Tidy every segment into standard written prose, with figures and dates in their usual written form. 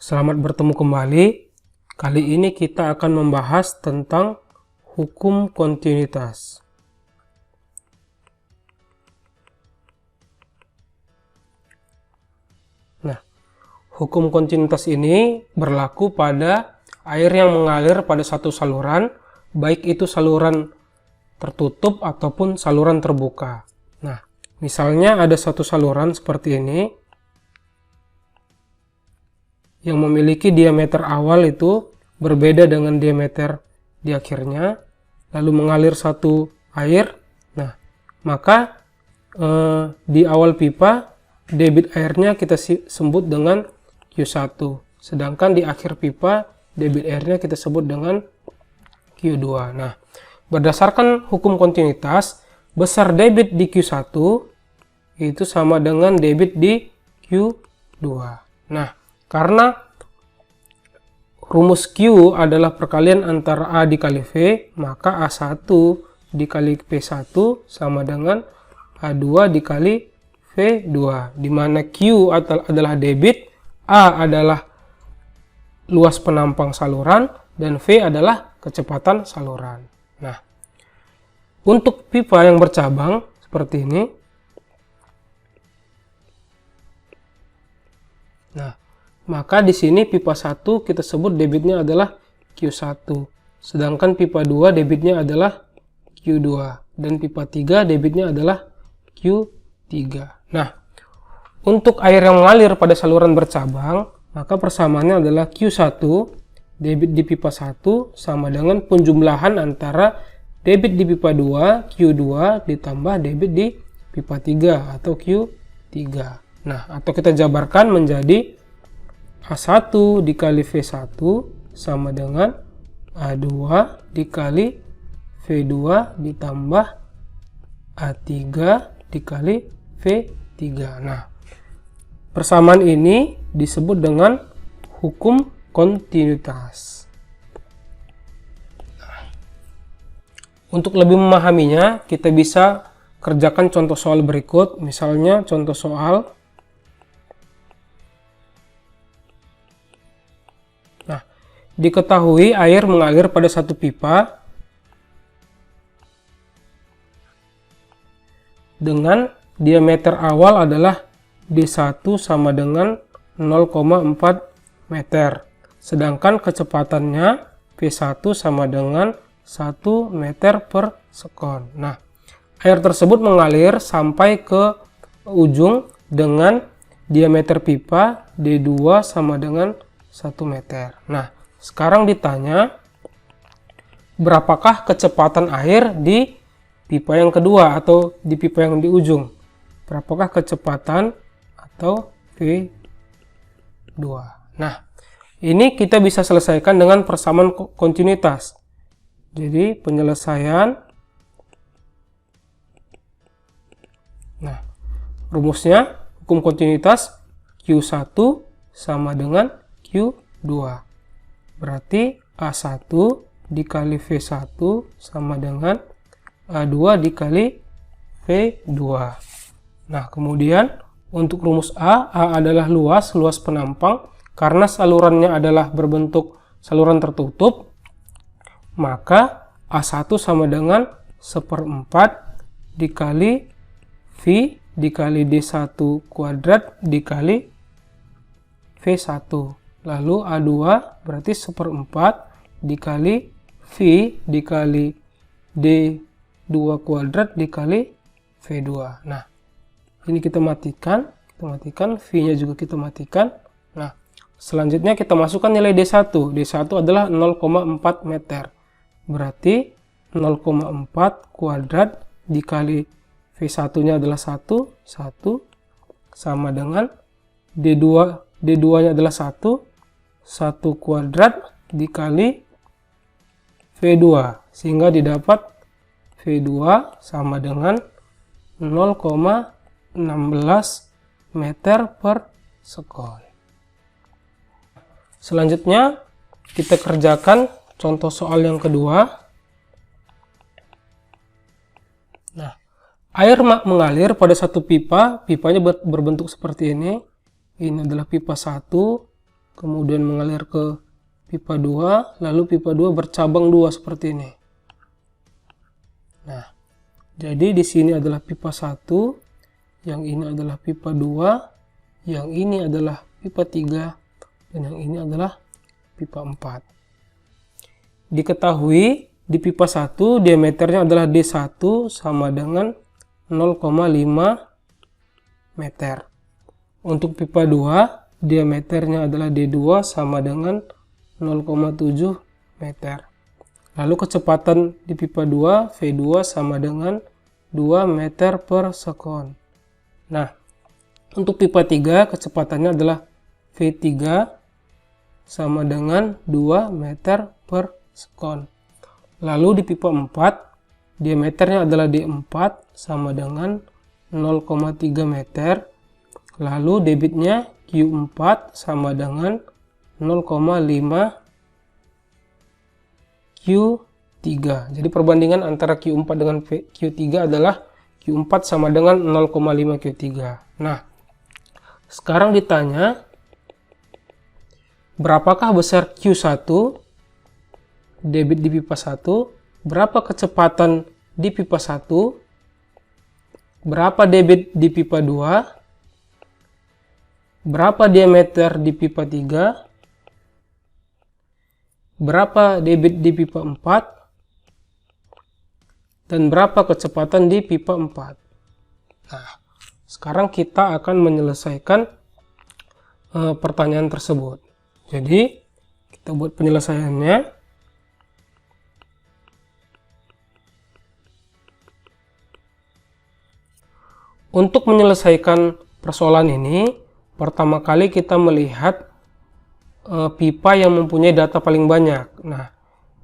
Selamat bertemu kembali. Kali ini kita akan membahas tentang hukum kontinuitas. Nah, hukum kontinuitas ini berlaku pada air yang mengalir pada satu saluran, baik itu saluran tertutup ataupun saluran terbuka. Nah, misalnya ada satu saluran seperti ini yang memiliki diameter awal itu berbeda dengan diameter di akhirnya, lalu mengalir satu air. Nah, maka di awal pipa debit airnya kita sebut dengan Q1, sedangkan di akhir pipa debit airnya kita sebut dengan Q2. Nah, berdasarkan hukum kontinuitas, besar debit di Q1 itu sama dengan debit di Q2. Nah, karena rumus Q adalah perkalian antara A dikali V, maka A1 dikali V1 sama dengan A2 dikali V2, di mana Q adalah debit, A adalah luas penampang saluran, dan V adalah kecepatan saluran. Nah, untuk pipa yang bercabang seperti ini, nah, maka di sini pipa 1 kita sebut debitnya adalah Q1, sedangkan pipa 2 debitnya adalah Q2, dan pipa 3 debitnya adalah Q3. Nah, untuk air yang mengalir pada saluran bercabang, maka persamaannya adalah Q1 debit di pipa 1 sama dengan penjumlahan antara debit di pipa 2 Q2 ditambah debit di pipa 3 atau Q3. Nah, atau kita jabarkan menjadi A1 dikali V1 sama dengan A2 dikali V2 ditambah A3 dikali V3. Nah, persamaan ini disebut dengan hukum kontinuitas. Nah, untuk lebih memahaminya, kita bisa kerjakan contoh soal berikut. Misalnya contoh soal, diketahui air mengalir pada satu pipa dengan diameter awal adalah D1 sama dengan 0,4 meter. Sedangkan kecepatannya V1 sama dengan 1 meter per sekon. Nah, air tersebut mengalir sampai ke ujung dengan diameter pipa D2 sama dengan 1 meter. Nah, sekarang ditanya, berapakah kecepatan air di pipa yang kedua atau di pipa yang di ujung? Berapakah kecepatan atau V2? Nah, ini kita bisa selesaikan dengan persamaan kontinuitas. Jadi, penyelesaian. Nah, rumusnya hukum kontinuitas Q1 sama dengan Q2. Berarti A1 dikali V1 sama dengan A2 dikali V2. Nah, kemudian untuk rumus A adalah luas penampang. Karena salurannya adalah berbentuk saluran tertutup, maka A1 sama dengan 1/4 dikali V dikali D1 kuadrat dikali V1. Lalu A2 berarti 1/4 dikali V dikali D2 kuadrat dikali V2. Nah, ini kita matikan, V-nya juga kita matikan. Nah, selanjutnya kita masukkan nilai D1. D1 adalah 0,4 meter. Berarti 0,4 kuadrat dikali V1-nya adalah 1 sama dengan D2-nya adalah 1 kuadrat dikali V2, sehingga didapat V2 sama dengan 0,16 meter per sekon. Selanjutnya kita kerjakan contoh soal yang kedua. Nah, air mengalir pada satu pipa, pipanya berbentuk seperti ini. Ini adalah pipa 1, kemudian mengalir ke pipa 2, lalu pipa 2 bercabang 2 seperti ini. Nah, jadi di sini adalah pipa 1, yang ini adalah pipa 2, yang ini adalah pipa 3, dan yang ini adalah pipa 4. Diketahui di pipa 1 diameternya adalah D1 sama dengan 0,5 meter. Untuk pipa 2 diameternya adalah D2 sama dengan 0,7 meter. Lalu kecepatan di pipa 2 V2 sama dengan 2 meter per sekon. Nah, untuk pipa 3 kecepatannya adalah V3 sama dengan 2 meter per sekon. Lalu di pipa 4 diameternya adalah D4 sama dengan 0,3 meter. Lalu debitnya Q4 sama dengan 0,5 Q3. Jadi perbandingan antara Q4 dengan Q3 adalah Q4 sama dengan 0,5 Q3. Nah, sekarang ditanya berapakah besar Q1 debit di pipa 1, berapa kecepatan di pipa 1, berapa debit di pipa 2, berapa diameter di pipa 3, berapa debit di pipa 4, dan berapa kecepatan di pipa 4. Nah, sekarang kita akan menyelesaikan pertanyaan tersebut. Jadi, kita buat penyelesaiannya. Untuk menyelesaikan persoalan ini, pertama kali kita melihat pipa yang mempunyai data paling banyak. Nah,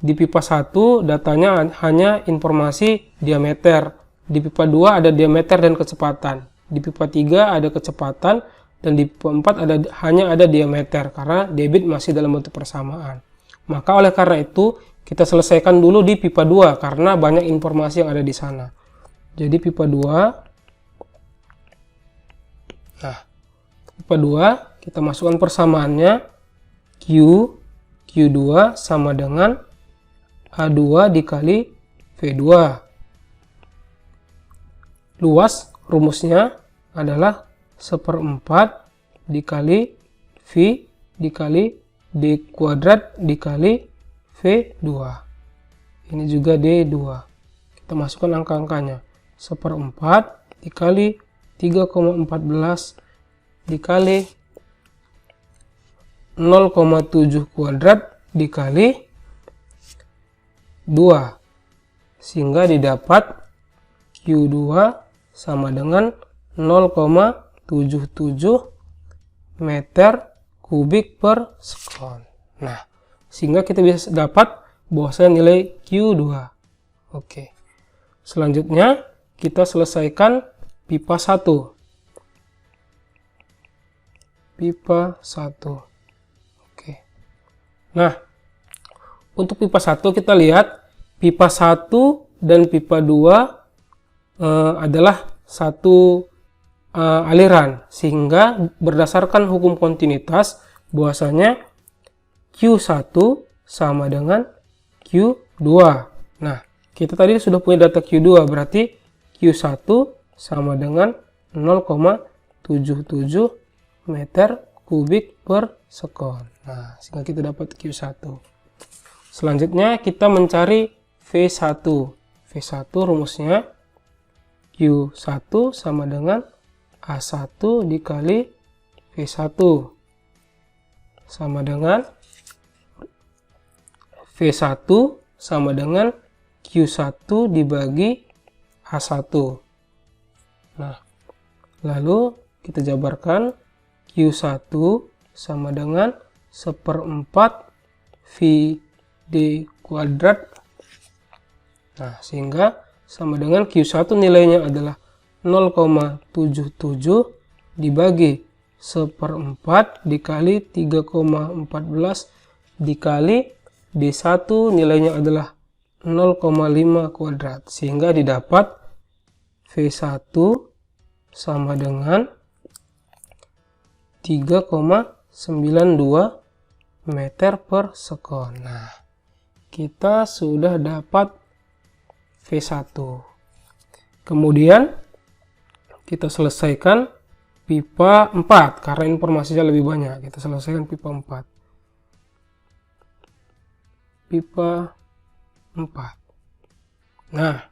di pipa 1 datanya hanya informasi diameter. Di pipa 2 ada diameter dan kecepatan. Di pipa 3 ada kecepatan, dan di pipa 4 hanya ada diameter karena debit masih dalam bentuk persamaan. Maka oleh karena itu kita selesaikan dulu di pipa 2 karena banyak informasi yang ada di sana. Jadi pipa 2. Nah, pipa 2 kita masukkan persamaannya Q2 sama dengan A2 dikali V2. Luas rumusnya adalah 1/4 dikali V dikali D kuadrat dikali V2. Ini juga D2. Kita masukkan angka-angkanya. 1/4 dikali 3,14 dikali 0,7 kuadrat dikali 2, sehingga didapat Q2 sama dengan 0,77 meter kubik per sekon. Nah, sehingga kita bisa dapat bahwasanya nilai Q2. Oke. Selanjutnya kita selesaikan pipa 1. Pipa 1. Oke. Nah, untuk pipa 1 kita lihat pipa 1 dan pipa 2 adalah satu aliran, sehingga berdasarkan hukum kontinuitas bahwasanya Q1 sama dengan Q2. Nah, kita tadi sudah punya data Q2, berarti Q1 sama dengan 0,77 meter kubik per sekon. Nah, sehingga kita dapat Q1. Selanjutnya kita mencari V1. V1 rumusnya Q1 sama dengan A1 dikali V1 sama dengan V1 sama dengan Q1 dibagi A1. Nah, lalu kita jabarkan Q1 sama dengan 1/4 VD kuadrat. Nah, sehingga sama dengan Q1 nilainya adalah 0,77 dibagi 1/4 dikali 3,14 dikali D1 nilainya adalah 0,5 kuadrat, sehingga didapat V1 sama dengan 3,9 meter per sekon. Nah, kita sudah dapat V1. Kemudian kita selesaikan pipa 4 karena informasinya lebih banyak. Kita selesaikan pipa 4. Pipa 4. Nah,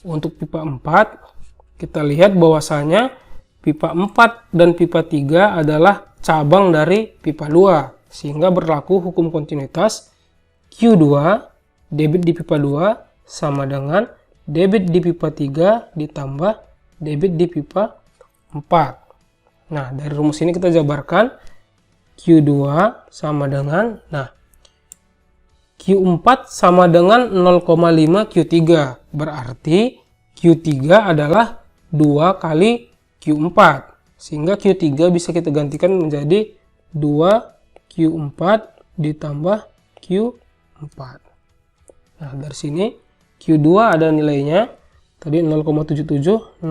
untuk pipa 4 kita lihat bahwasanya pipa 4 dan pipa 3 adalah cabang dari pipa 2, sehingga berlaku hukum kontinuitas Q2 debit di pipa 2 sama dengan debit di pipa 3 ditambah debit di pipa 4. Nah, dari rumus ini kita jabarkan Q2 sama dengan, Q4 sama dengan 0,5 Q3. Berarti Q3 adalah 2 kali Q4. Sehingga Q3 bisa kita gantikan menjadi 2 Q4 ditambah Q4. Nah, dari sini Q2 ada nilainya tadi 0,77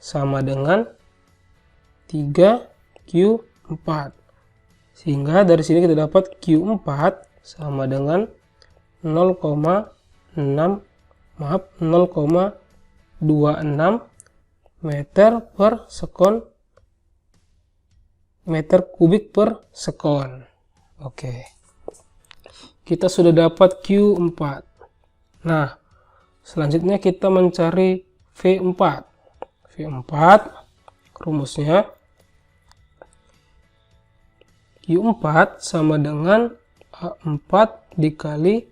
sama dengan 3 Q4. Sehingga dari sini kita dapat Q4 sama dengan 0,26 meter per sekon, meter kubik per sekon. Oke. Kita sudah dapat Q4. Nah, selanjutnya kita mencari V4. V4 rumusnya Q4 sama dengan A4 dikali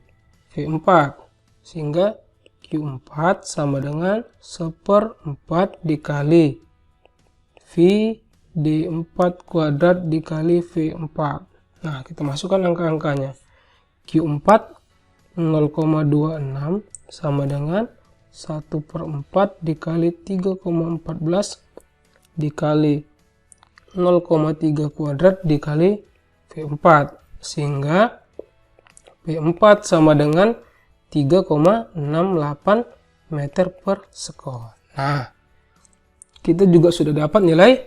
V4. Sehingga Q4 sama dengan 1/4 dikali V D4 kuadrat dikali V4. Nah, kita masukkan angka-angkanya. Q4 0,26 sama dengan 1/4 dikali 3,14 dikali 0,3 kuadrat dikali V4. Sehingga V4 sama dengan 3,68 meter per sekon. Nah, kita juga sudah dapat nilai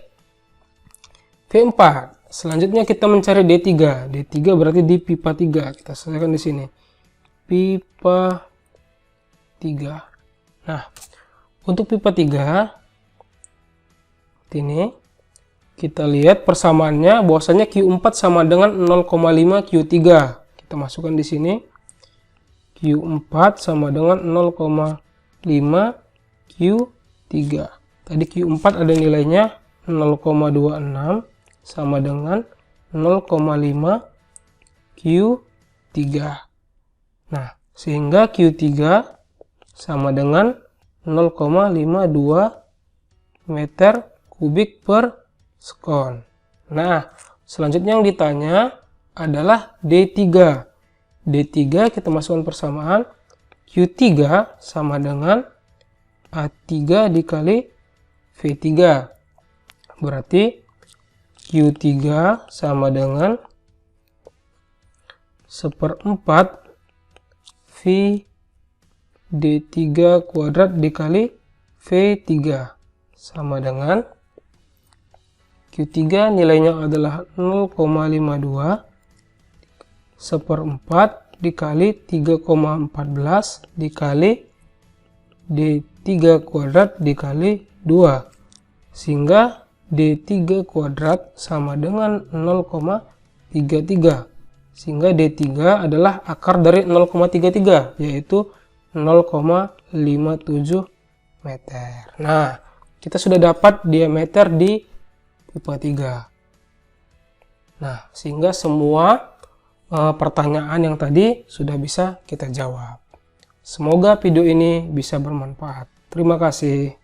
V4. Selanjutnya kita mencari D3. D3 berarti di pipa 3. Kita selesaikan di sini. Pipa 3. Nah, untuk pipa 3 ini kita lihat persamaannya bahwasanya Q4 sama dengan 0,5 Q3. Kita masukkan di sini. Q4 sama dengan 0,5 Q3. Tadi Q4 ada nilainya 0,26 sama dengan 0,5 Q3. Nah, sehingga Q3 sama dengan 0,52 meter kubik per sekon. Nah, selanjutnya yang ditanya adalah D3. D3 kita masukkan persamaan. Q3 sama dengan A3 dikali V3. Berarti Q3 sama dengan 1/4 V D3 kuadrat dikali V3 sama dengan Q3 nilainya adalah 0,52 1/4 dikali 3,14 dikali D3 kuadrat dikali 2. Sehingga D3 kuadrat sama dengan 0,33. Sehingga D3 adalah akar dari 0,33, yaitu 0,57 meter. Nah, kita sudah dapat diameter di pipa 3. Nah, sehingga semua pertanyaan yang tadi sudah bisa kita jawab. Semoga video ini bisa bermanfaat. Terima kasih.